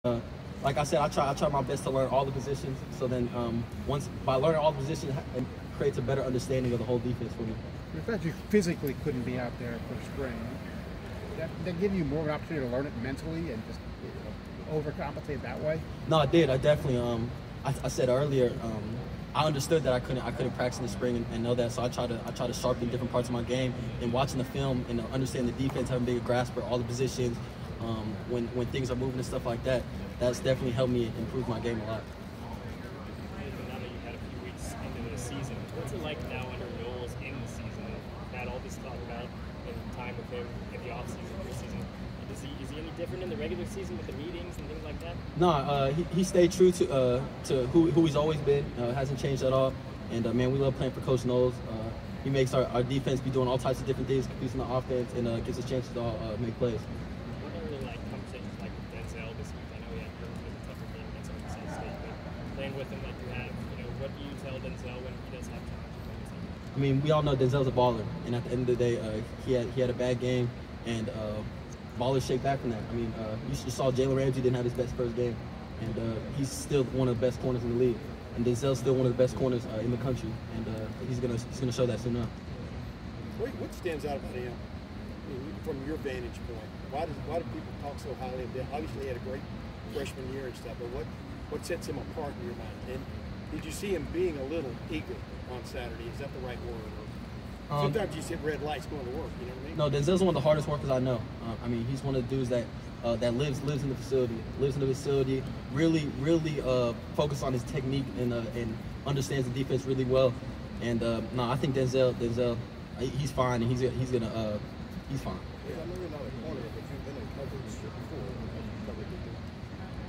Like I said, I try my best to learn all the positions. So then, once by learning all the positions, it creates a better understanding of the whole defense for me. The fact you physically couldn't be out there for spring, that give you more of an opportunity to learn it mentally and just overcompensate that way? No, I did. I definitely. I said earlier. I understood that I couldn't practice in the spring and know that, so I try to sharpen different parts of my game and watching the film and understanding the defense, having a bigger grasp for all the positions. When things are moving and stuff like that, that's definitely helped me improve my game a lot. Now that you've had a few weeks into the season, what's it like now under Knowles in the season? Had all this talk about and time with him in the offseason, preseason. Is he any different in the regular season with the meetings and things like that? No, he stayed true to who he's always been. Hasn't changed at all. And man, we love playing for Coach Knowles. He makes our defense be doing all types of different things, confusing the offense, and gives us chances to all make plays. What are really like conversations like with Denzel this week? I know he had a tougher game against Oklahoma State, but playing with him like you have, what do you tell Denzel when he does have challenges? I mean, we all know Denzel's a baller, and at the end of the day, he had a bad game, and ballers shake back from that. I mean, you saw Jalen Ramsey didn't have his best first game, and he's still one of the best corners in the league. And Denzel's still one of the best corners in the country, and he's gonna show that soon enough. What stands out about him from your vantage point? Why do people talk so highly of him? Obviously, he had a great freshman year and stuff, but what sets him apart in your mind? And did you see him being a little eager on Saturday? Is that the right word? Sometimes you see red lights going to work. You know what I mean? No, Denzel's one of the hardest workers I know. I mean, he's one of the dudes that lives in the facility, really focused on his technique and understands the defense really well. And no, I think Denzel, he's fine, and he's fine. Yeah, I know you're not a corner, but you've been in coverage before.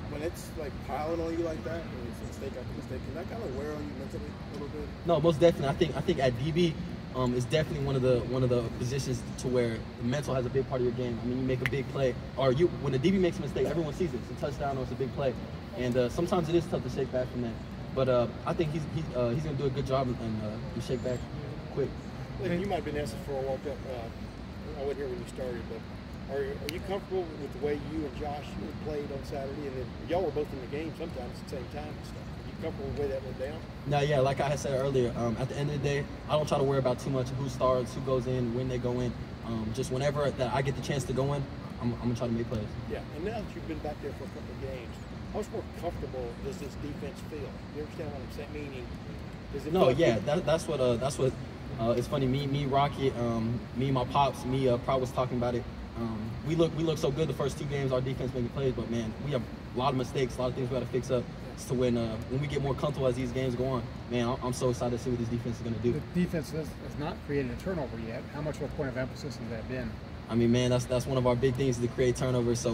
When it's like piling on you like that, and it's mistake after mistake, can that kind of wear on you mentally a little bit? No, most definitely. I think at DB. It's definitely one of the positions to where the mental has a big part of your game. I mean, you make a big play, or when the DB makes a mistake, everyone sees it. It's a touchdown or it's a big play, and sometimes it is tough to shake back from that. But I think he's gonna do a good job and shake back quick. Well, you might have been asking for a walk up. I wasn't here when you started, but are you comfortable with the way you and Josh played on Saturday? And then y'all were both in the game sometimes at the same time and stuff. Comfortable with the way that went down? No, yeah, like I had said earlier, at the end of the day, I don't try to worry about too much who starts, who goes in, when they go in. Just whenever that I get the chance to go in, I'm gonna try to make plays. Yeah, and now that you've been back there for a couple of games, how much more comfortable does this defense feel? You understand what I'm saying? Meaning, does it? No, yeah, that's what it's funny. Me, Rocky, me, my pops, Prod was talking about it. We look so good the first two games. Our defense making plays, but man, we have a lot of mistakes, a lot of things we got to fix up. To when we get more comfortable as these games go on, man, I'm so excited to see what this defense is going to do. The defense has not created a turnover yet. How much of a point of emphasis has that been? I mean, man, that's one of our big things, to create turnovers. So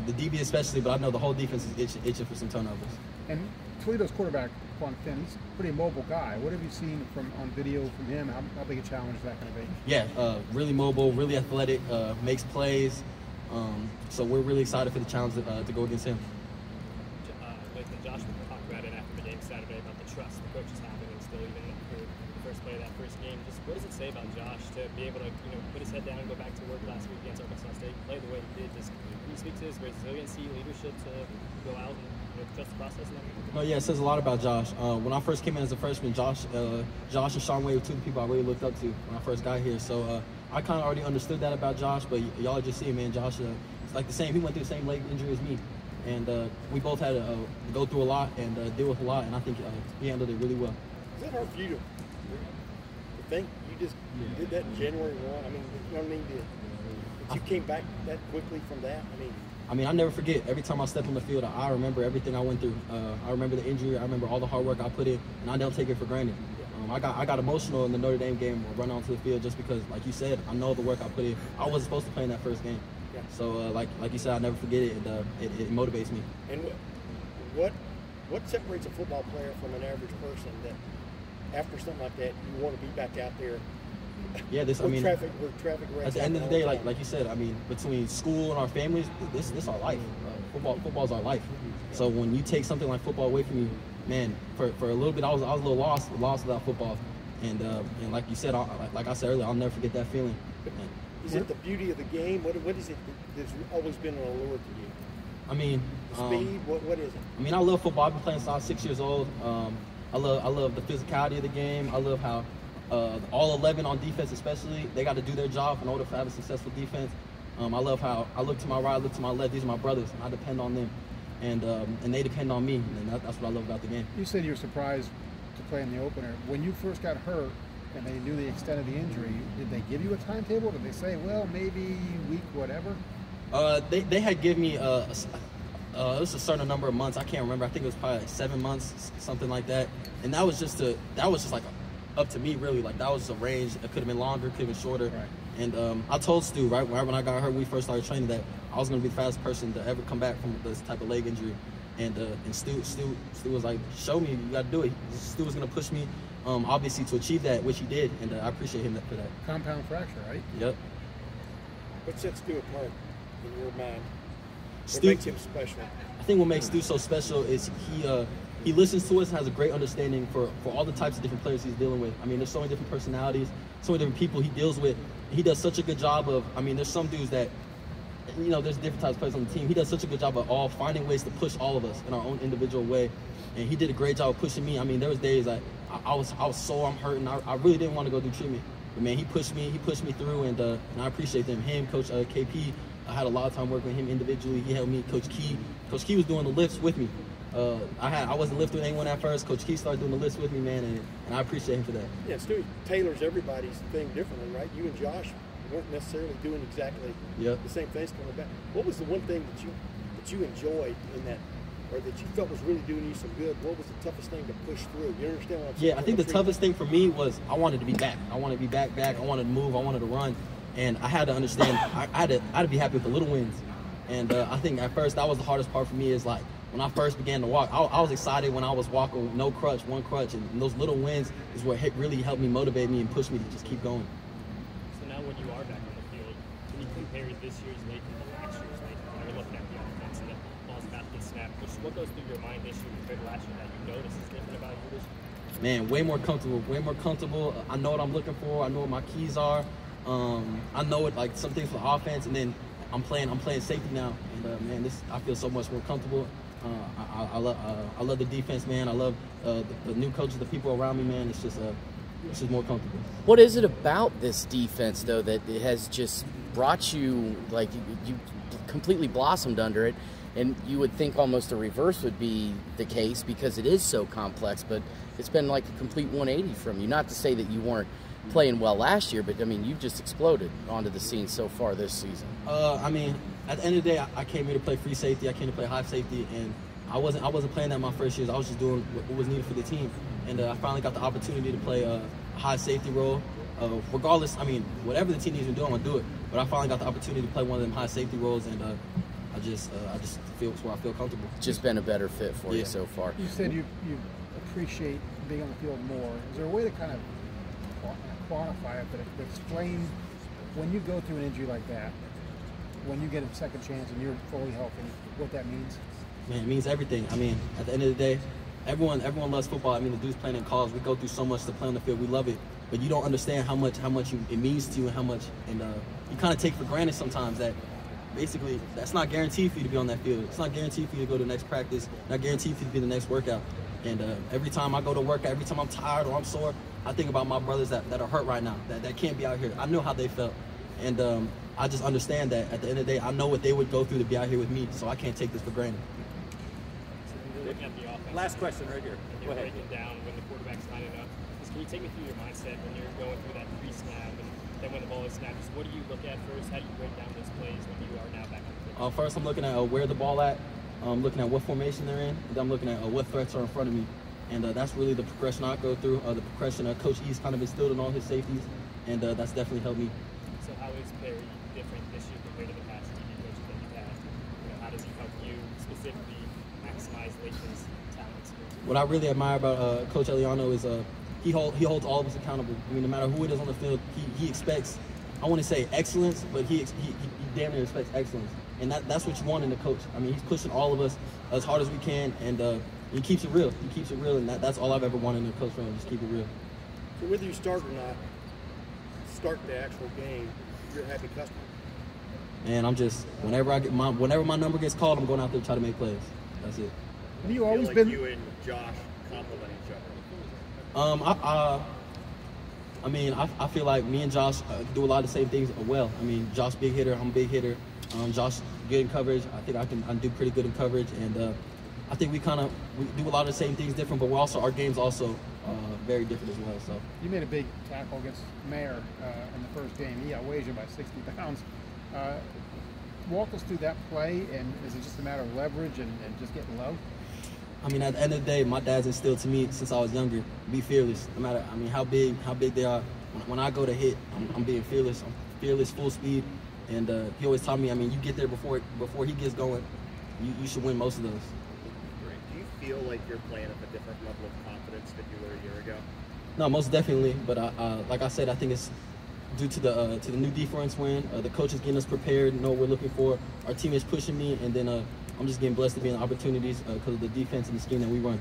the DB especially, but I know the whole defense is itching for some turnovers. And Toledo's quarterback, Quan Finn, he's a pretty mobile guy. What have you seen on video from him? How big a challenge is that going to be? Yeah, really mobile, really athletic, makes plays. So we're really excited for the challenge to go against him. Josh talked about it after the game Saturday about the trust the coaches have and still even for the first play of that first game. Just what does it say about Josh to be able to put his head down and go back to work last week against Arkansas State, play the way he did? Just can you speak to his resiliency, leadership to go out and trust the process and everything? No, yeah, it says a lot about Josh. When I first came in as a freshman, Josh and Sean Wade were two of the people I really looked up to when I first got here. So I kind of already understood that about Josh, but y'all just see, man, Josh it's like the same. He went through the same leg injury as me. And we both had to go through a lot and deal with a lot, and I think he handled it really well. Is that hard for you to think you just did that in January 1? I mean, you know what I mean? That you came back that quickly from that? I mean, I never forget. Every time I step on the field, I remember everything I went through. I remember the injury. I remember all the hard work I put in, and I don't take it for granted. I got emotional in the Notre Dame game, run onto the field just because, like you said, I know the work I put in. I wasn't supposed to play in that first game. So, like you said, I never forget it. It motivates me. And what separates a football player from an average person that after something like that, you want to be back out there? Yeah, traffic wrecks. At the end of the day, like you said, I mean, between school and our families, this is our life. Football's our life. So when you take something like football away from you, man, for a little bit, I was a little lost without football. And like you said, like I said earlier, I'll never forget that feeling. Is it the beauty of the game? What is it that's always been an allure to you? I mean, Speed? What is it? I mean, I love football. I've been playing since I was 6 years old. I love the physicality of the game. I love how all 11 on defense, especially, they got to do their job in order to have a successful defense. I love how I look to my right, I look to my left. These are my brothers, and I depend on them, and they depend on me, and that's what I love about the game. You said you were surprised to play in the opener. When you first got hurt and they knew the extent of the injury, did they give you a timetable? Did they say, well, maybe week whatever? They had given me it was a certain number of months. I can't remember. I think it was probably like 7 months, something like that. And that was just like up to me, really. Like, that was a range. It could have been longer, could have been shorter. Right. And I told Stu right when I got hurt, when we first started training, that I was going to be the fastest person to ever come back from this type of leg injury. And Stu was like, show me, you got to do it. Stu was going to push me, obviously, to achieve that, which he did. And I appreciate him for that. Compound fracture, right? Yep. What sets Stu apart in your mind? What Stu, makes him special? I think what makes Stu so special is he listens to us and has a great understanding for all the types of different players he's dealing with. I mean, there's so many different personalities, so many different people he deals with. He does such a good job of, I mean, there's some dudes that, you know, there's different types of players on the team. He does such a good job of all finding ways to push all of us in our own individual way. And he did a great job of pushing me. I mean, there was days I was sore, I'm hurting. I really didn't want to go do treatment. But man, he pushed me through, and I appreciate them. Him, Coach KP, I had a lot of time working with him individually. He helped me. Coach Key was doing the lifts with me. I wasn't lifting with anyone at first. Coach Key started doing the lifts with me, man, and I appreciate him for that. Yeah, Stu tailors everybody's thing differently, right? You and Josh weren't necessarily doing exactly the same things coming back. What was the one thing that you enjoyed in that, or that you felt was really doing you some good? What was the toughest thing to push through? You understand what I'm saying? Yeah, I think the toughest thing for me was I wanted to be back. I wanted to be back. I wanted to move. I wanted to run. And I had to understand, I had to be happy with the little wins. And I think at first that was the hardest part for me, is like when I first began to walk, I was excited when I was walking with no crutch, one crutch. And those little wins is what really helped me, motivate me, and push me to just keep going. So now when you are back on the field, can you compare this year's Lathan to last year's Lathan? When you're looking at the offense and the ball's about to get snapped, what goes through your mind this year compared to last year that you notice is different about you this year? Man, way more comfortable. I know what I'm looking for. I know what my keys are. I know it, like some things for offense, and then I'm playing safety now, and man, I feel so much more comfortable. I love the defense, man. I love the new coaches, the people around me, man. It's just more comfortable. What is it about this defense, though, that it has just brought you, like, you completely blossomed under it, and you would think almost the reverse would be the case because it is so complex, but it's been like a complete 180 from you. Not to say that you weren't playing well last year, but I mean, you've just exploded onto the scene so far this season. I mean, at the end of the day, I came here to play free safety. I came to play high safety, and I wasn't playing that my first years. I was just doing what was needed for the team, and I finally got the opportunity to play a high safety role. Regardless, I mean, whatever the team needs to do, I'm gonna do it. But I finally got the opportunity to play one of them high safety roles, and I just feel it's where I feel comfortable. Just been a better fit for you so far. You said you appreciate being on the field more. Is there a way to kind of quantify it, but explain when you go through an injury like that, when you get a second chance and you're fully healthy, what that means? Man, it means everything. I mean, at the end of the day, everyone loves football. I mean, the dudes playing in college, we go through so much to play on the field. We love it, but you don't understand how much it means to you, and how much, and you kind of take for granted sometimes that basically that's not guaranteed for you to be on that field. It's not guaranteed for you to go to the next practice. Not guaranteed for you to be the next workout. And every time I go to work, every time I'm tired or I'm sore, I think about my brothers that are hurt right now, that can't be out here. I know how they felt. And I just understand that at the end of the day, I know what they would go through to be out here with me, so I can't take this for granted. So looking at the offense, last question right here. And you're breaking down when the quarterback's lining up. Just can you take me through your mindset when you're going through that pre-snap and then when the ball is snapped? Just what do you look at first? How do you break down those plays when you are now back on the field? First, I'm looking at where the ball at. I'm looking at what formation they're in. And then I'm looking at what threats are in front of me. And that's really the progression I go through, the progression Coach E's kind of instilled in all his safeties, and that's definitely helped me. So how is Perry different this year compared to the past TV coaches that you've had? You know, how does he help you specifically maximize Lathan's talents? What I really admire about Coach Eliano is he holds all of us accountable. I mean, no matter who it is on the field, he expects, I want to say excellence, but he damn near expects excellence. And that's what you want in a coach. I mean, he's pushing all of us as hard as we can, and he keeps it real. He keeps it real, and that's all I've ever wanted in a coach room, just keep it real. So whether you start or not, start the actual game, you're a happy customer. and I'm just whenever my number gets called, I'm going out there to try to make plays. That's it. And you feel always like been. you and Josh complement each other. I mean, I feel like me and Josh do a lot of the same things well. I mean, Josh big hitter, I'm a big hitter. Josh good in coverage. I think I do pretty good in coverage, and I think we do a lot of the same things different, but our game's also very different as well. So You made a big tackle against Mayer in the first game. He outweighs you by 60 pounds. Walk us through that play, and is it just a matter of leverage and just getting low? I mean, at the end of the day, my dad's instilled to me since I was younger, be fearless. No matter, how big they are. When I go to hit, I'm being fearless. I'm fearless, full speed. And he always taught me, you get there before he gets going, you should win most of those. Great. Do you feel like you're playing at a different level of confidence than you were a year ago? No, most definitely. But like I said, I think it's due to the new defense win. The coach is getting us prepared, know what we're looking for. Our team is pushing me, and then I'm just getting blessed to be in opportunities because of the defense and the scheme that we run.